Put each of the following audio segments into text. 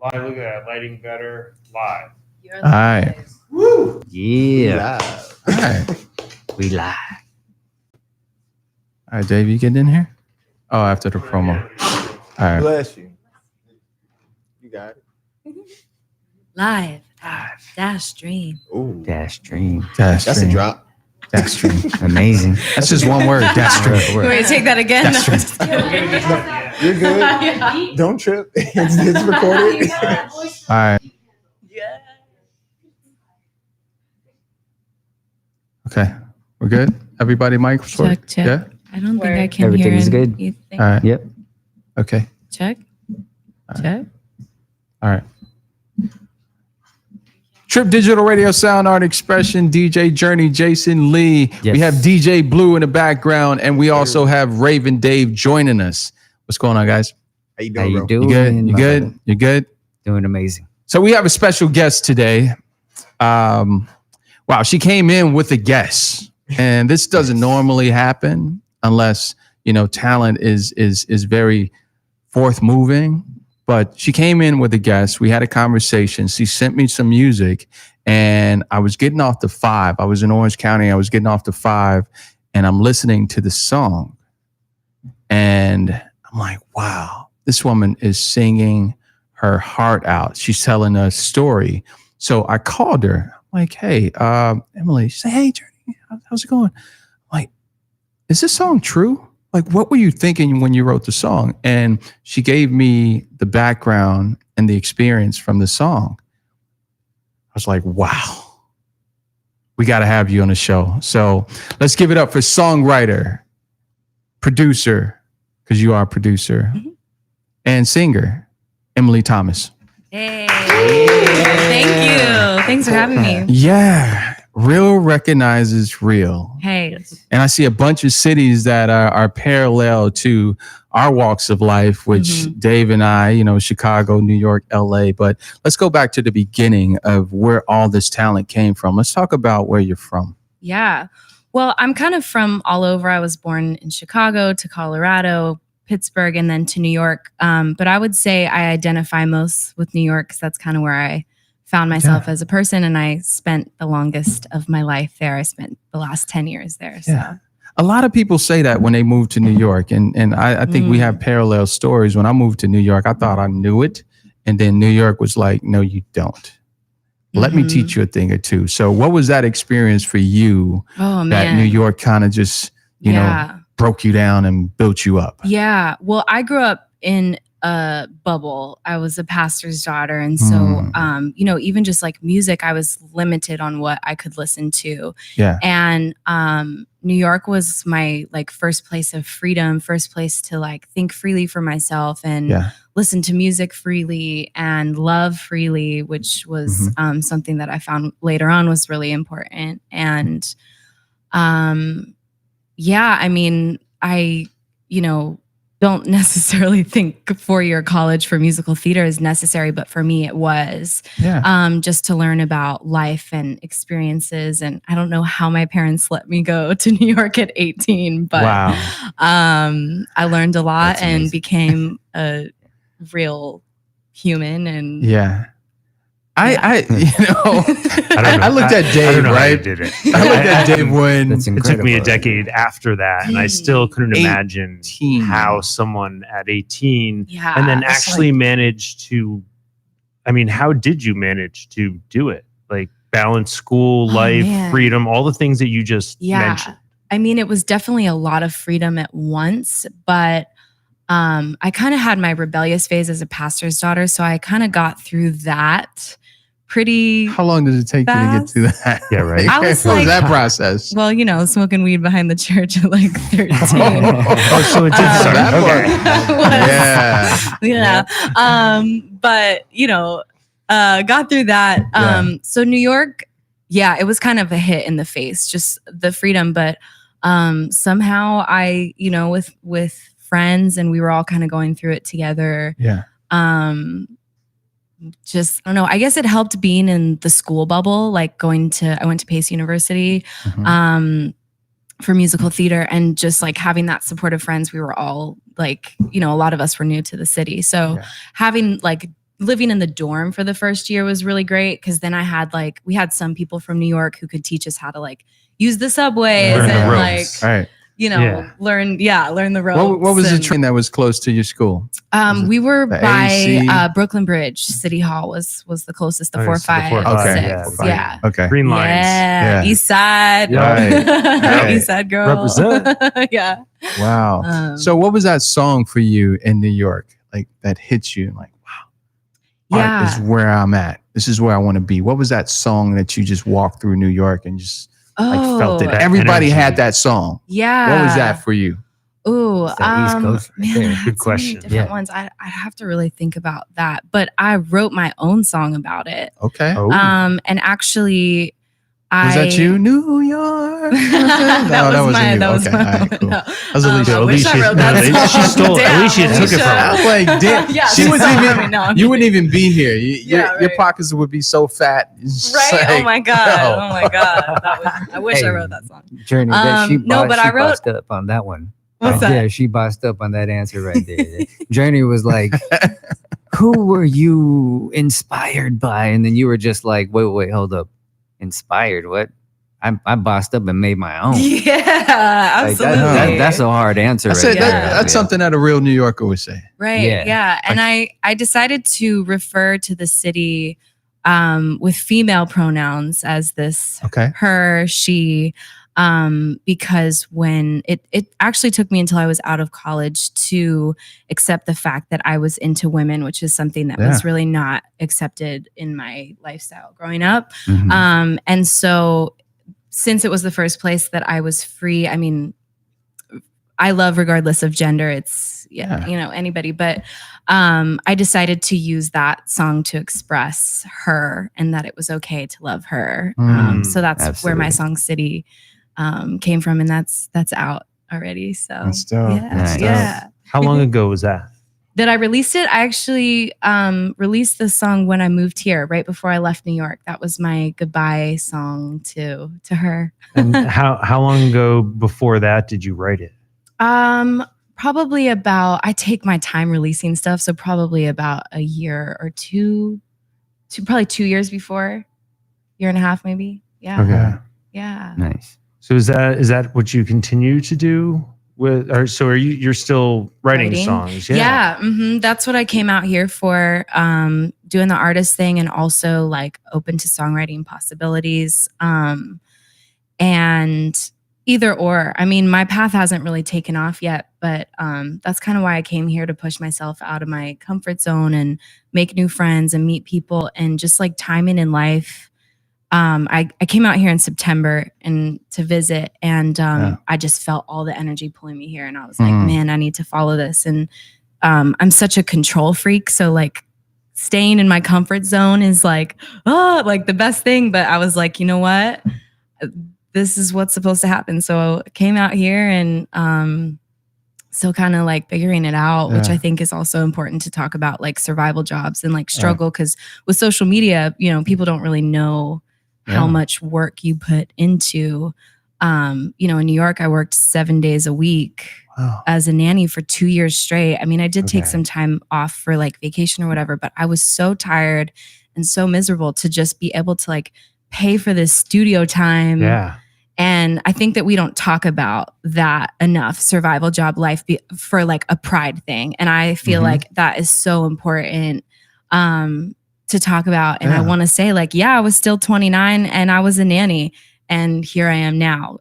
Live, look at that. Lighting better. Live. All right. Woo! Yeah. All right. We live. All right, Dave, you getting in here? Oh, after the promo. All right. Bless you. You got it. Live. Dash Stream. Ooh. Dash Dream. Dash That's Stream. a drop. Dash Stream. Amazing. That's just one word. Dash Stream. You want me to take that again? Dash Stream. You're good. Don't trip. It's recorded. All right. Yeah. Okay. We're good? Everybody, mic? Check. Yeah? I don't think I can Everything's hear good. anything. All right. Yep. Okay. Check. Check. All right. Trip Digital Radio Sound Art Expression, DJ Journey, Jason Lee. Yes. We have DJ Blue in the background, and we also have Raven Dave joining us. What's going on, guys? How you How doing, you bro? doing? You good? You my good? brother? You good? Doing amazing. So we have a special guest today. Wow, she came in with a guess, and this doesn't normally happen unless talent is very forth moving. But she came in with a guest. We had a conversation. She sent me some music, and I was getting off the 5. I was in Orange County. I was getting off the 5, and I'm listening to the song, and I'm like, wow, this woman is singing her heart out. She's telling a story. So I called her. I'm like, hey, Emily. She said, hey, Journey, how's it going? I'm like, is this song true? Like, what were you thinking when you wrote the song? And she gave me the background and the experience from the song. I was like, wow, we got to have you on the show. So let's give it up for songwriter, producer, because you are a producer, and singer, Emily Thomas. Hey. Thank you. Thanks for having me. Yeah. Real recognizes real. Hey. And I see a bunch of cities that are parallel to our walks of life, which Dave and I, Chicago, New York, LA. But let's go back to the beginning of where all this talent came from. Let's talk about where you're from. Yeah. Well, I'm kind of from all over. I was born in Chicago to Colorado, Pittsburgh, and then to New York. But I would say I identify most with New York because that's kind of where I found myself as a person, and I spent the longest of my life there. I spent the last 10 years there. So. Yeah. A lot of people say that when they move to New York, and I think we have parallel stories. When I moved to New York, I thought I knew it, and then New York was like, no, you don't. Let me teach you a thing or two. So what was that experience for you that New York kind of just, broke you down and built you up? Yeah. Well, I grew up in a bubble. I was a pastor's daughter. And so, even just like music, I was limited on what I could listen to. Yeah. And New York was my first place of freedom, first place to think freely for myself and listen to music freely and love freely, which was something that I found later on was really important. And I don't necessarily think 4-year college for musical theater is necessary, but for me it was just to learn about life and experiences. And I don't know how my parents let me go to New York at 18, but I learned a lot and became a real human. And I looked at Dave, I don't know right? how you did it. I looked at Dave when it took me a decade after that, and I still couldn't imagine how someone at 18 and then actually managed to. I mean, how did you manage to do it? Like balance school, life, freedom, all the things that you just mentioned. I mean, it was definitely a lot of freedom at once, but I kind of had my rebellious phase as a pastor's daughter, so I kind of got through that. How long does it take you to get to that? Yeah, right. I was what was that process? Well, smoking weed behind the church at 13. So it did start. But got through that. So New York, it was kind of a hit in the face, just the freedom. But somehow I, with friends, and we were all kind of going through it together. Yeah. Just, I don't know, I guess it helped being in the school bubble, I went to Pace University for musical theater, and just having that support of friends. We were all a lot of us were new to the city. So having living in the dorm for the first year was really great because then I had we had some people from New York who could teach us how to use the subways Learn the and ropes. Right. learn the ropes. What was the train that was close to your school? We were the by AEC? Brooklyn Bridge. City Hall was the closest. The Okay, 4-5, so the 4-5, 6. yeah. Yeah. Okay. Green lines. Yeah. East Side. Right. East Side girl. Represent. Yeah. Wow. So what was that song for you in New York? That hits you wow. Yeah. Art is where I'm at. This is where I want to be. What was that song that you just walked through New York and just felt it? That Everybody energy. had that song. Yeah. What was that for you? Ooh, It's that East Coast right man, there. I had Good so many question. different ones. I'd have to really think about that. But I wrote my own song about it. Okay. Oh. And actually, Was that you? New York. that was okay. my All right, cool. no. That was Alicia. I wish I Alicia- wrote that no, song. she stole it. Damn, Alicia took it from her. I was like, damn. Yeah, she she was stole it even. from me. No, I'm You wouldn't kidding. even be here. Your right. pockets would be so fat. It's just Right? like, Oh my god! no. Oh my god! I wish I wrote that song. Journey, but I wrote- bossed up on that one. What's Right that? there, she bossed up on that answer right there. Journey was like, who were you inspired by? And then you were just like, wait, hold up. Inspired? What? I bossed up and made my own. Yeah, Like, absolutely. that's a hard answer That's, right there. that's something that a real New Yorker would say. Right. Yeah. Yeah. And I decided to refer to the city with female pronouns as this Okay. her, she, because when it actually took me until I was out of college to accept the fact that I was into women, which is something that was really not accepted in my lifestyle growing up. Mhm. And so since it was the first place that I was free, I mean, I love regardless of gender. It's anybody, but I decided to use that song to express her and that it was okay to love her. So that's where my Absolutely. song City came from, and that's out already. So That's dope. yeah, Nice. yeah. How long ago was that? That I released it. I actually released the song when I moved here, right before I left New York. That was my goodbye song to her. And how long ago before that did you write it? Probably about, I take my time releasing stuff. So probably about a year or two, probably 2 years before, year and a half, maybe. Yeah. Okay. Yeah. Nice. So is that what you continue to do with, or so you're still writing songs? Yeah. That's what I came out here for, doing the artist thing and also open to songwriting possibilities. And either or. I mean, my path hasn't really taken off yet, but that's kind of why I came here, to push myself out of my comfort zone and make new friends and meet people, and just timing in life. I came out here in September and to visit, and I just felt all the energy pulling me here, and I was like, man, I need to follow this. And I'm such a control freak, so staying in my comfort zone is the best thing. But I was like, you know what? This is what's supposed to happen. So I came out here and still kind of figuring it out, which I think is also important to talk about, survival jobs and struggle. Because with social media, people don't really know how much work you put into. In New York, I worked 7 days a week as a nanny for 2 years straight. I mean, I did take some time off for vacation or whatever, but I was so tired and so miserable to just be able to pay for this studio time. Yeah. And I think that we don't talk about that enough, survival job life for a pride thing. And I feel like that is so important to talk about. And I want to say I was still 29 and I was a nanny, and here I am now,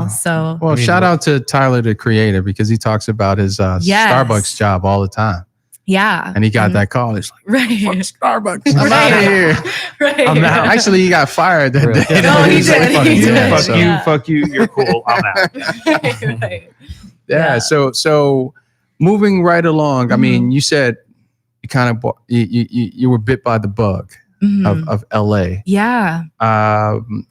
so. Well, shout out to Tyler, the creator, because he talks about his Starbucks job all the time. Yeah. And he got that call. It's right. fuck Starbucks. I'm out of here. Right. I'm out. Actually, he got fired that Really? day. No, he was like, did. fuck He you. did. Fuck So- you, fuck you, you're cool. I'm out. right. Yeah. So moving right along, I mean, you said you kind of you were bit by the bug of LA. Yeah.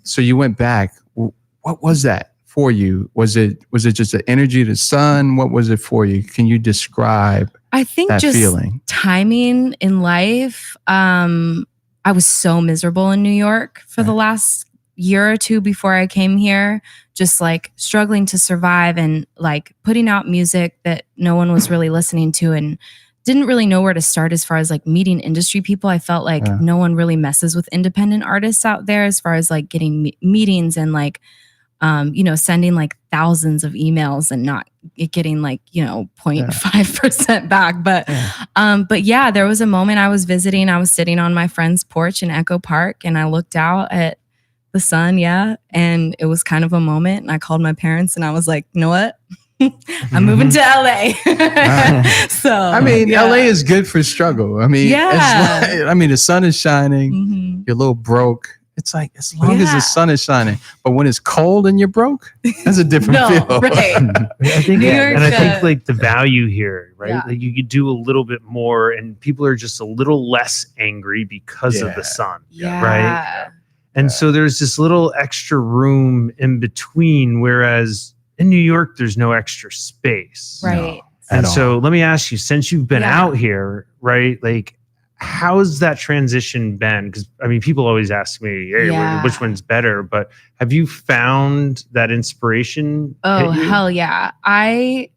So you went back. What was that for you? Was it just the energy of the sun? What was it for you? Can you describe I think that just feeling? timing in life. I was so miserable in New York for the last year or two before I came here, just struggling to survive and putting out music that no one was really listening to, and didn't really know where to start as far as like meeting industry people. I felt like no one really messes with independent artists out there as far as like getting meetings and like, sending like thousands of emails and not getting like, 0.5% back. But yeah, there was a moment I was sitting on my friend's porch in Echo Park and I looked out at the sun. Yeah. And it was kind of a moment. And I called my parents and I was like, you know what? I'm moving to LA. So I mean, LA is good for struggle. I mean, the sun is shining. You're a little broke. It's like as long as the sun is shining, but when it's cold and you're broke, that's a different feel. Right. I think, I think like the value here, right? Yeah. Like you could do a little bit more, and people are just a little less angry because of the sun, right? And so there's this little extra room in between, whereas in New York, there's no extra space. Right. And so let me ask you, since you've been out here, right? Like, how's that transition been? Because I mean, people always ask me, hey, which one's better? But have you found that inspiration? Oh, hell yeah. I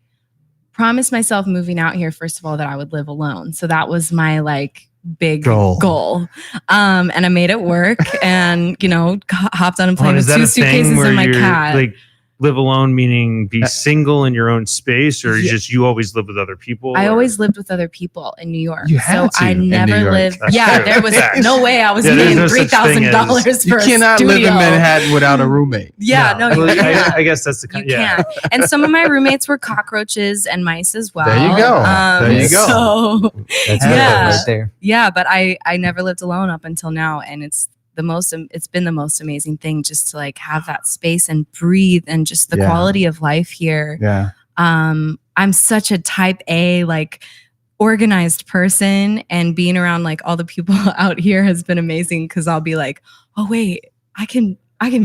promised myself moving out here, first of all, that I would live alone. So that was my like big goal. And I made it work and, hopped on a plane with 2 suitcases and my cat. Like, live alone meaning be single in your own space, or you always live with other people? I always lived with other people in New York. You had to I never lived. That's true. There was no way I was paying $3,000 for you cannot live in Manhattan without a roommate. I guess that's the kind. You can't. And some of my roommates were cockroaches and mice as well. There you go. There you go. So, that's right there. Yeah, but I never lived alone up until now, and it's been the most amazing thing just to like have that space and breathe and just the quality of life here. Yeah. I'm such a type A, like organized person, and being around like all the people out here has been amazing because I'll be like, oh wait, I can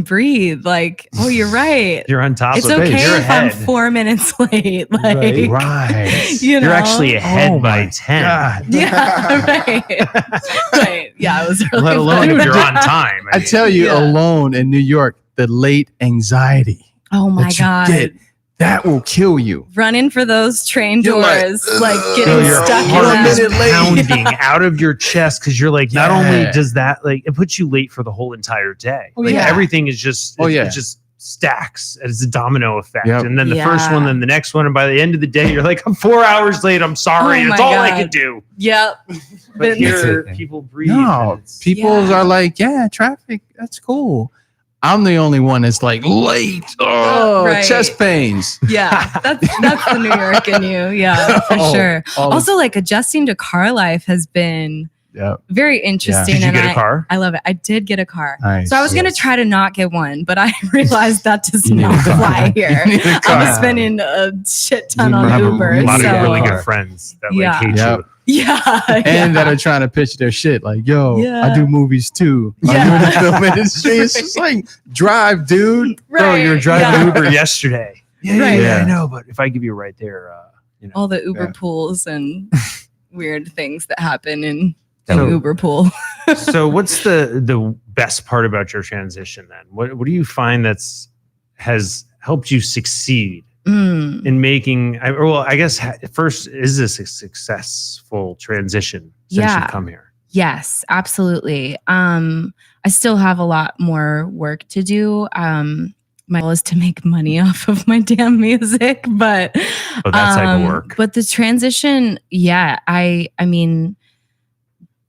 breathe. Like, oh, you're right. You're on top it's of it. Okay You're if ahead. I'm 4 minutes late. Like, right. You're actually ahead by 10. God. Yeah, right. Yeah, it was really let alone if you're on time. I tell you, alone in New York, the late anxiety. Oh my God. That will kill you. Running for those train doors, like getting your stuck heart in is pounding out of your chest because you're like, not only does that, like, it puts you late for the whole entire day. Like, everything is just, it just stacks as a domino effect. Yep. And then the first one, then the next one. And by the end of the day, you're like, I'm 4 hours late. I'm sorry. That's all I can do. Yep. But here, people breathe. No, people are like, traffic, that's cool. I'm the only one that's like late. Chest pains. Yeah, that's the New York in you. Yeah, for sure. Also, like adjusting to car life has been very interesting. Did you get a car? I love it. I did get a car. Nice. So I was going to try to not get one, but I realized that does not fly here. I'm spending a shit ton on Uber. A lot of really good friends that like hate you. Yeah. And that are trying to pitch their shit. Like, yo, I do movies too. I'm in the film industry. It's just like, drive, dude. Bro, you were driving Uber yesterday. Yeah, I know. But if I give you a ride there, all the Uber pools and weird things that happen in the Uber pool. So what's the best part about your transition then? What do you find has helped you succeed in making, I guess first, is this a successful transition since you've come here? Yes, absolutely. I still have a lot more work to do. My goal is to make money off of my damn music, but that type of work. But the transition, I mean,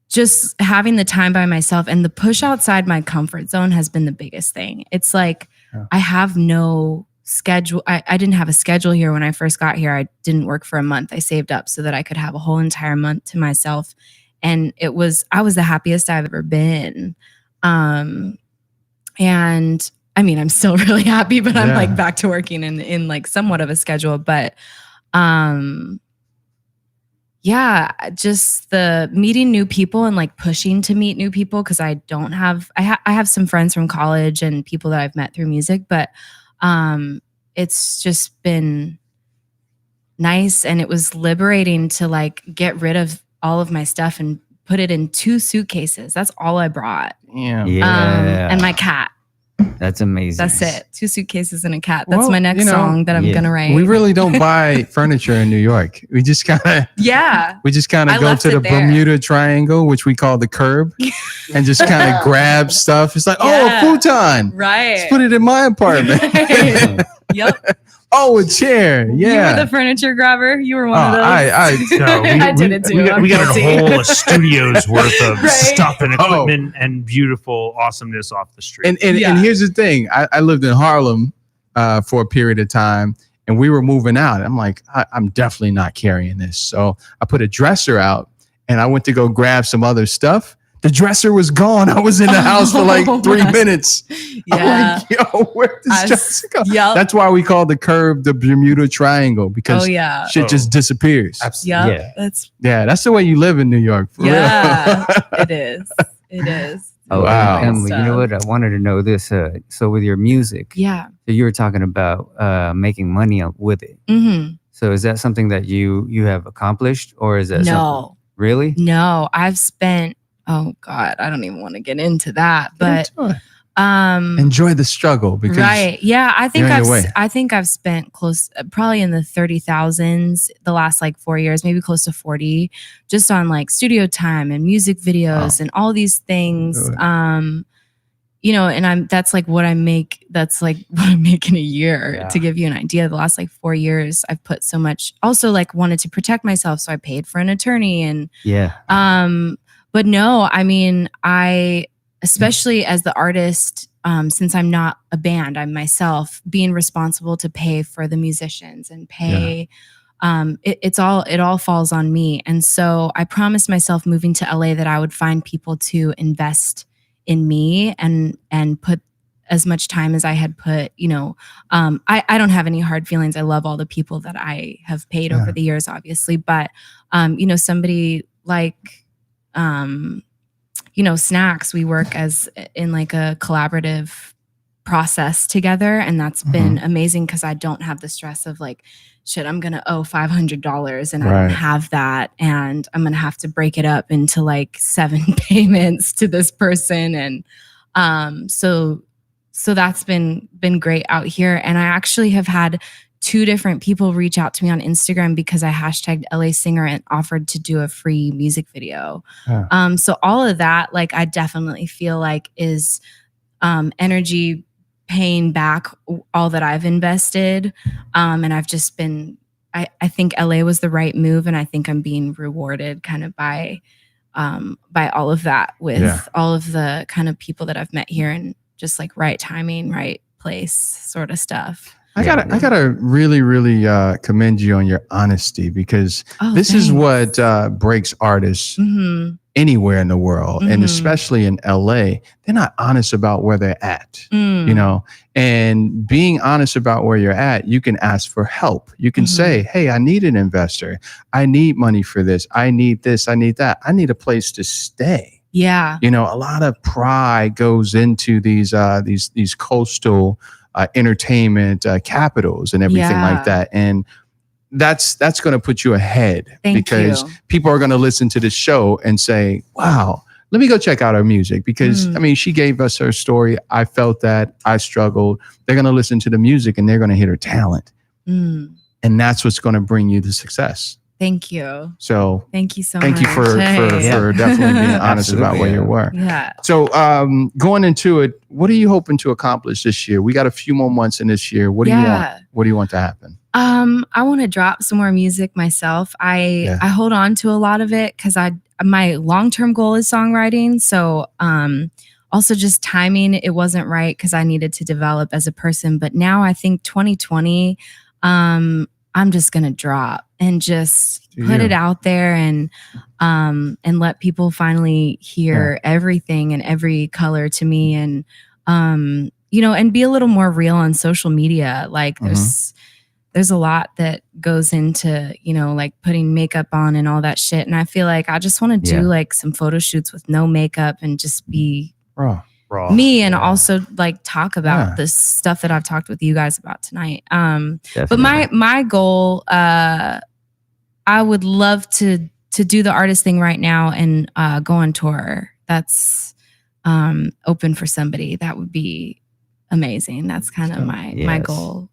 just having the time by myself and the push outside my comfort zone has been the biggest thing. It's like I have no schedule. I didn't have a schedule here when I first got here. I didn't work for a month. I saved up so that I could have a whole entire month to myself. And I was the happiest I've ever been. And I mean, I'm still really happy, but I'm like back to working in like somewhat of a schedule. But just the meeting new people and like pushing to meet new people. Cause I don't have, I have some friends from college and people that I've met through music, but it's just been nice. And it was liberating to like get rid of all of my stuff and put it in 2 suitcases. That's all I brought. Yeah. And my cat. That's amazing. That's it. 2 suitcases and a cat. That's Well, my next song that I'm gonna write. We really don't buy furniture in New York. We just kind of We just kind of go to the Bermuda Triangle, which we call the curb, and just kind of grab stuff. It's like, oh, a futon. Right. Let's put it in my apartment. Yep. Oh, a chair. Yeah. You were the furniture grabber. You were one of those. I did it too. We got a whole studio's worth of stuff and equipment and beautiful awesomeness off the street. And here's the thing. I lived in Harlem for a period of time, and we were moving out. I'm like, I'm definitely not carrying this. So I put a dresser out, and I went to go grab some other stuff. The dresser was gone. I was in the house for like 3 minutes. Yeah. I'm like, yo, where did this dresser go? Yep. That's why we call the curve the Bermuda Triangle, because shit just disappears. Absolutely. Yeah. That's the way you live in New York. For real. It is. It is. Oh, wow. Emily, you know what? I wanted to know this. So with your music, so you were talking about making money with it. Mm-hmm. So is that something that you have accomplished, or is that something? Really? No, I've spent. Oh God, I don't even want to get into that, but enjoy the struggle because I think I've spent close, probably in the 30,000s the last like 4 years, maybe close to 40, just on like studio time and music videos and all these things. And that's like what I make. That's like what I make in a year. To give you an idea, the last like 4 years, I've put so much. Also, like wanted to protect myself, so I paid for an attorney and But no, I mean, especially as the artist, since I'm not a band, I'm myself, being responsible to pay for the musicians and pay, it all falls on me. And so I promised myself moving to LA that I would find people to invest in me and put as much time as I had put, I don't have any hard feelings. I love all the people that I have paid over the years, obviously, but, somebody like, Snacks, we work as in like a collaborative process together. And that's been amazing because I don't have the stress of like, shit, I'm going to owe $500 and I don't have that. And I'm going to have to break it up into like 7 payments to this person. And, so that's been great out here. And I actually have had 2 different people reach out to me on Instagram because I hashtagged LA Singer and offered to do a free music video. So all of that, like, I definitely feel like is energy paying back all that I've invested. And I've just been, I think LA was the right move. And I think I'm being rewarded kind of by all of that with all of the kind of people that I've met here and just like right timing, right place sort of stuff. I gotta really, really commend you on your honesty because this is what breaks artists anywhere in the world, and especially in LA. They're not honest about where they're at, and being honest about where you're at, you can ask for help. You can say, hey, I need an investor. I need money for this. I need this. I need that. I need a place to stay. Yeah. A lot of pride goes into these coastal entertainment capitals and everything like that, and that's going to put you ahead because people are going to listen to this show and say, wow, let me go check out her music because I mean, she gave us her story. I felt that I struggled. They're going to listen to the music and they're going to hit her talent, and that's what's going to bring you the success. Thank you. So thank you so much. Thank you for definitely being honest about where you were. Yeah. So going into it, what are you hoping to accomplish this year? We got a few more months in this year. What do you want? What do you want to happen? I want to drop some more music myself. I hold on to a lot of it because my long-term goal is songwriting. So also just timing, it wasn't right because I needed to develop as a person. But now I think 2020, I'm just going to drop and just put it out there and let people finally hear everything and every color to me and, and be a little more real on social media. Like there's a lot that goes into, like putting makeup on and all that shit. And I feel like I just want to do like some photo shoots with no makeup and just be raw. Me and also like talk about this stuff that I've talked with you guys about tonight. But my goal, I would love to do the artist thing right now and go on tour. That's open for somebody. That would be amazing. That's kind of my goal.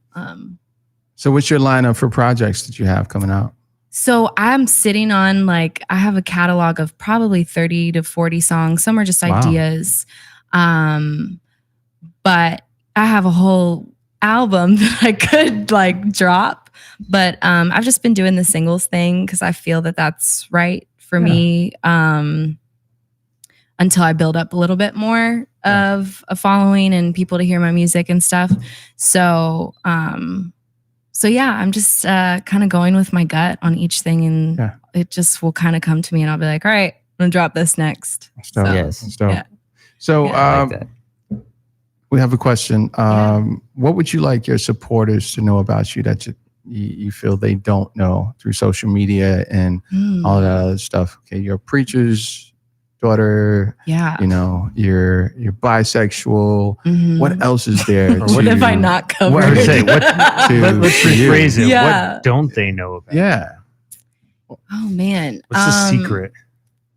So what's your lineup for projects that you have coming out? So I'm sitting on I have a catalog of probably 30 to 40 songs. Some are just ideas. But I have a whole album that I could drop. But I've just been doing the singles thing because I feel that that's right for me until I build up a little bit more of a following and people to hear my music and stuff. So yeah, I'm just kind of going with my gut on each thing, and it just will kind of come to me, and I'll be like, all right, I'm gonna drop this next. So, we have a question. What would you like your supporters to know about you that you feel they don't know through social media and all that other stuff? Okay, you're a preacher's daughter. Yeah. You know, you're bisexual. What else is there? What have I not covered? Let's rephrase it. Yeah. What don't they know about? Yeah. Oh man. What's the secret?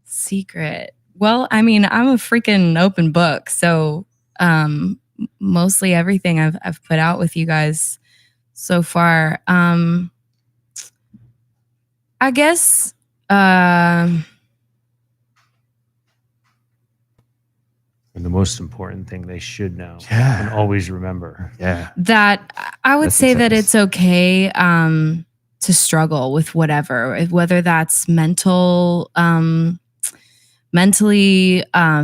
Secret. Well, I mean, I'm a freaking open book. So mostly everything I've put out with you guys so far. I guess and the most important thing they should know and always remember. That I would say that it's okay to struggle with whether that's mentally,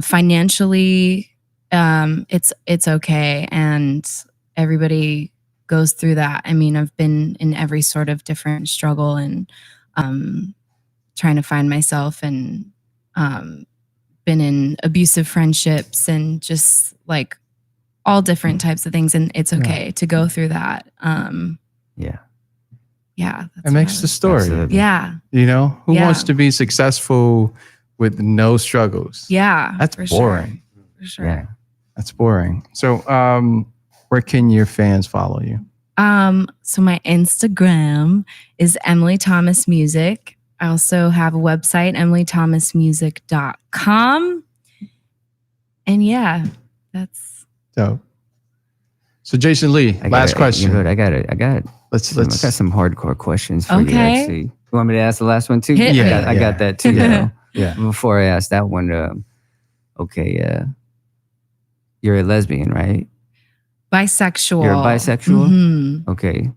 financially, it's okay. And everybody goes through that. I mean, I've been in every sort of different struggle and trying to find myself, and been in abusive friendships and just all different types of things, and it's okay to go through that. It makes the story. Absolutely. You know, who wants to be successful with no struggles? That's boring. For sure. That's boring. So where can your fans follow you? So my Instagram is Emily Thomas Music. I also have a website, emilythomasmusic.com. And that's dope. So Jason Lee, last question. I got it. I got some hardcore questions for you, actually. You want me to ask the last one too? I got that too. Yeah. Before I ask that one, you're a lesbian, right? Bisexual. You're a bisexual? Mm-hmm. Okay.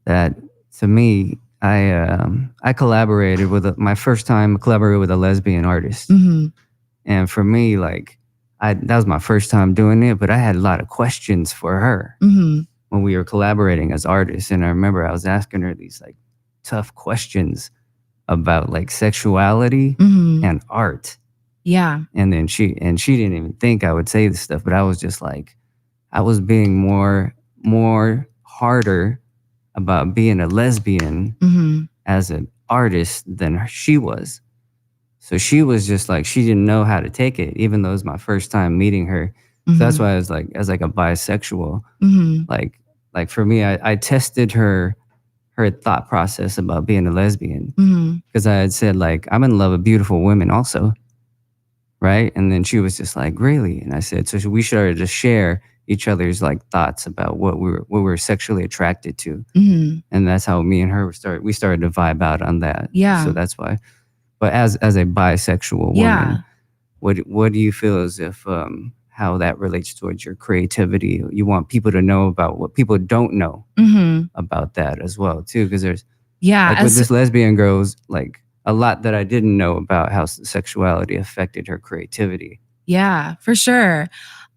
That, to me, I collaborated with my first time collaborated with a lesbian artist. Mm-hmm. And for me, that was my first time doing it, but I had a lot of questions for her when we were collaborating as artists. And I remember I was asking her these tough questions about sexuality and art. Yeah. And then she didn't even think I would say this stuff, but I was just I was being more harder about being a lesbian as an artist than she was. So she was just she didn't know how to take it, even though it was my first time meeting her. So that's why I was as a bisexual, for me, I tested her thought process about being a lesbian, because I had said I'm in love with beautiful women also. Right. And then she was just really? And I said, so we started to share each other's thoughts about what we were sexually attracted to. And that's how me and her we started to vibe out on that. Yeah. So that's why. But as a bisexual woman, what do you feel as if how that relates towards your creativity? You want people to know about what people don't know about that as well too, because there's with this lesbian girls a lot that I didn't know about how sexuality affected her creativity. Yeah, for sure.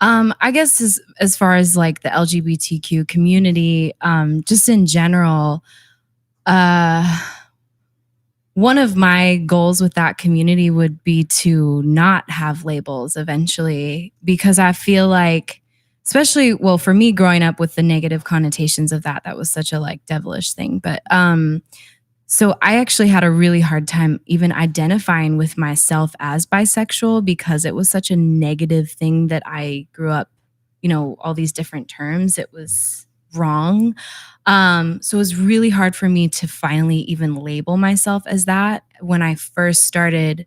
I guess as far as the LGBTQ community, just in general, one of my goals with that community would be to not have labels eventually, because I feel especially, well, for me growing up with the negative connotations of that was such a devilish thing. But so I actually had a really hard time even identifying with myself as bisexual, because it was such a negative thing that I grew up, all these different terms. It was wrong. So it was really hard for me to finally even label myself as that when I first started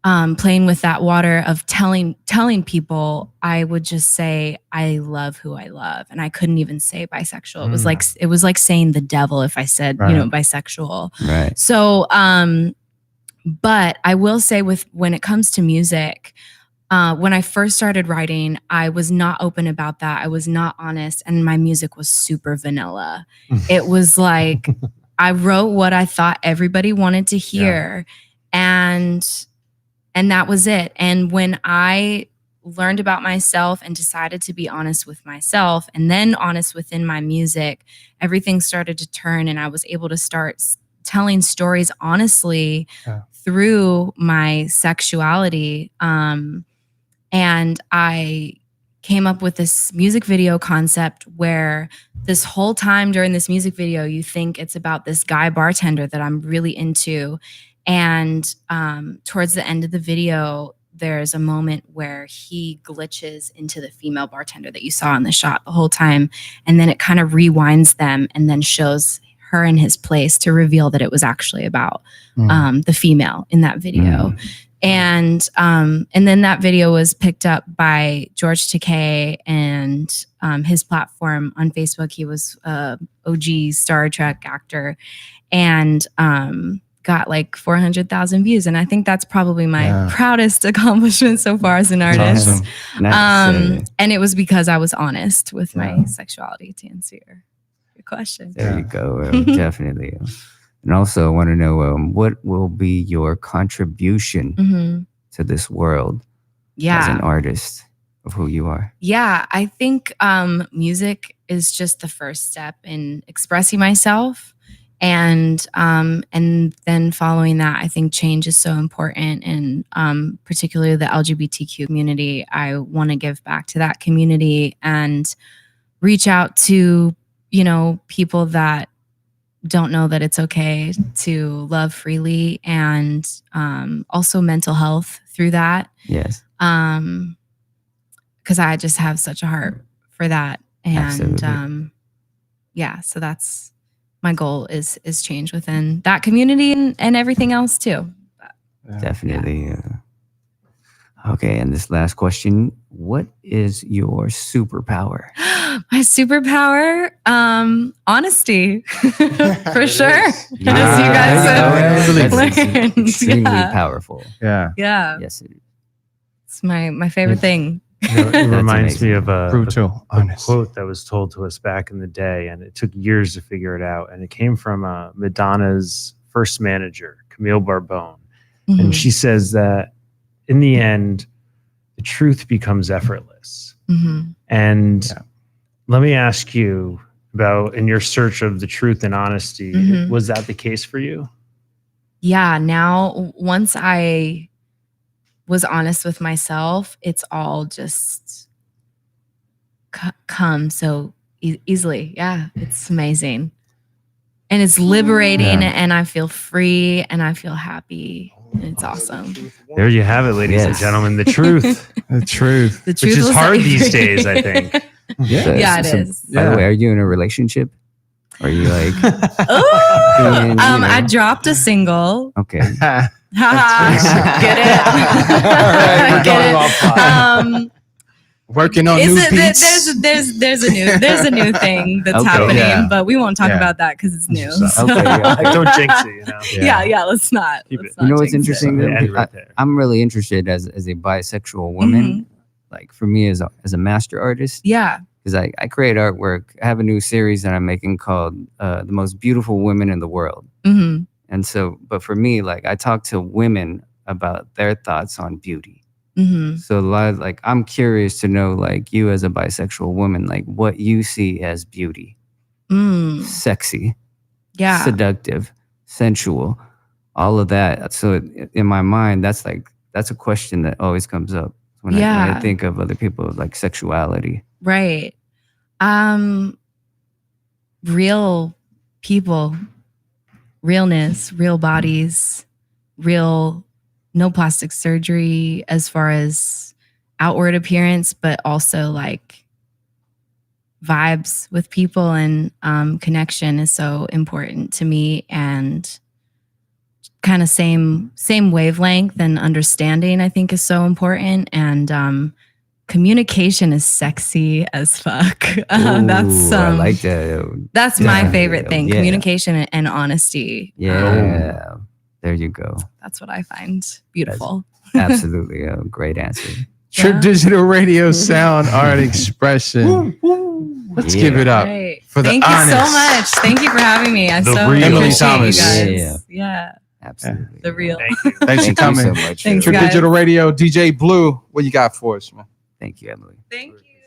playing with that water of telling people, I would just say, I love who I love. And I couldn't even say bisexual. It was like saying the devil if I said, bisexual. Right. So, but I will say when it comes to music, when I first started writing, I was not open about that. I was not honest. And my music was super vanilla. It was like, I wrote what I thought everybody wanted to hear. Yeah. And that was it. And when I learned about myself and decided to be honest with myself and then honest within my music, everything started to turn, and I was able to start telling stories honestly through my sexuality. And I came up with this music video concept where this whole time during this music video, you think it's about this guy bartender that I'm really into. And towards the end of the video, there's a moment where he glitches into the female bartender that you saw in the shot the whole time. And then it kind of rewinds them and then shows her in his place to reveal that it was actually about the female in that video. And then that video was picked up by George Takei and his platform on Facebook. He was a OG Star Trek actor, and got like 400,000 views. And I think that's probably my proudest accomplishment so far as an artist. Awesome. Nice. And it was because I was honest with my sexuality, to answer your question. There you go. Definitely. And also I want to know what will be your contribution to this world as an artist of who you are? Yeah, I think music is just the first step in expressing myself. And then following that, I think change is so important, and particularly the LGBTQ community. I want to give back to that community and reach out to, people that don't know that it's okay to love freely, and also mental health through that. Yes. Because I just have such a heart for that. And Absolutely. so that's my goal is change within that community and everything else too. Definitely. Yeah. Okay, and this last question, what is your superpower? My superpower, honesty, for sure. As you guys learned. Extremely powerful. Yeah. Yes, it is. It's my favorite thing. It reminds me of a honest quote that was told to us back in the day, and it took years to figure it out. And it came from Madonna's first manager, Camille Barbone. And she says that in the end, the truth becomes effortless. And let me ask you about, in your search of the truth and honesty, was that the case for you? Yeah. Now, once I was honest with myself, it's all just come so easily. Yeah, it's amazing. And it's liberating, and I feel free, and I feel happy. And it's awesome. There you have it, ladies and gentlemen. The truth. The truth. The truth Which is will hard set you these free. days, I think. It is. By the way, are you in a relationship? Are you like... I dropped a single. Okay. Get it? All right, Get it? Working on new beats. There's a new thing that's happening, but we won't talk about that because it's new. So. Don't jinx it, Yeah, let's not. Keep it. You know what's interesting? I'm really interested as a bisexual woman. Like for me as a master artist. Yeah. Because I create artwork. I have a new series that I'm making called The Most Beautiful Women in the World. And so, but for me, like I talk to women about their thoughts on beauty. So a lot of, like, I'm curious to know, like, you as a bisexual woman, like what you see as beauty. Sexy. Yeah. Seductive. Sensual. All of that. So in my mind, that's a question that always comes up when I think of other people, like sexuality. Right. Real people, realness, real bodies, no plastic surgery as far as outward appearance, but also like vibes with people, and connection is so important to me. And kind of same wavelength, and understanding I think is so important. And communication is sexy as fuck. That's I like that. That's my favorite thing. Yeah. Communication and honesty. Yeah. There you go. That's what I find beautiful. Absolutely a great answer. Trip Digital Radio Sound Art Expression. Let's give it up for the Thank honest. you so much. Thank you for having me. I The so real. Emily appreciate Thomas. you guys. Yeah. Absolutely. The real. Thank you. Thanks for Thank you coming. so much. Thanks, Trip guys. Digital Radio, DJ Blue. What you got for us, man? Thank you, Emily. Thank you.